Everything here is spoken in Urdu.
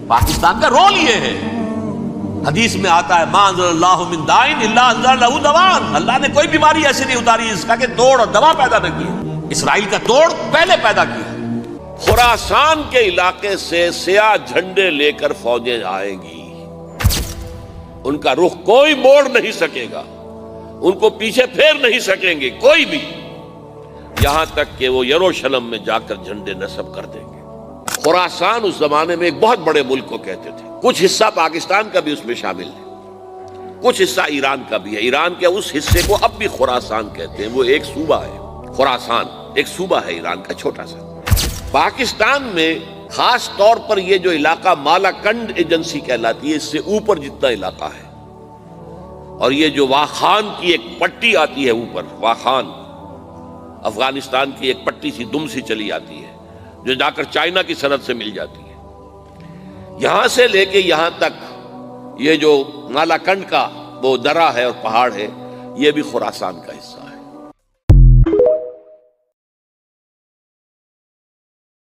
پاکستان کا رول یہ ہے، حدیث میں آتا ہے ما انزل اللہ من داء الا انزل له دواء، اللہ نے کوئی بیماری ایسی نہیں اتاری جس کا کہ توڑ اور دوا پیدا نہ کی۔ اسرائیل کا توڑ پہلے پیدا کیا۔ خراسان کے علاقے سے سیاہ جھنڈے لے کر فوجیں آئیں گی، ان کا رخ کوئی موڑ نہیں سکے گا، ان کو پیچھے پھیر نہیں سکیں گے کوئی بھی، یہاں تک کہ وہ یروشلم میں جا کر جھنڈے نصب کر دیں گے۔ خراسان اس زمانے میں ایک بہت بڑے ملک کو کہتے تھے، کچھ حصہ پاکستان کا بھی اس میں شامل ہے، کچھ حصہ ایران کا بھی ہے۔ ایران کے اس حصے کو اب بھی خراسان کہتے ہیں، وہ ایک صوبہ ہے۔ خراسان ایک صوبہ ہے ایران کا چھوٹا سا۔ پاکستان میں خاص طور پر یہ جو علاقہ مالا کنڈ ایجنسی کہلاتی ہے، اس سے اوپر جتنا علاقہ ہے، اور یہ جو واخان کی ایک پٹی آتی ہے اوپر، واخان افغانستان کی ایک پٹی سی دم سی چلی آتی ہے جو جا کر چائنا کی سرحد سے مل جاتی ہے، یہاں سے لے کے یہاں تک یہ جو مالا کنڈ کا وہ درہ ہے اور پہاڑ ہے، یہ بھی خراسان کا حصہ ہے۔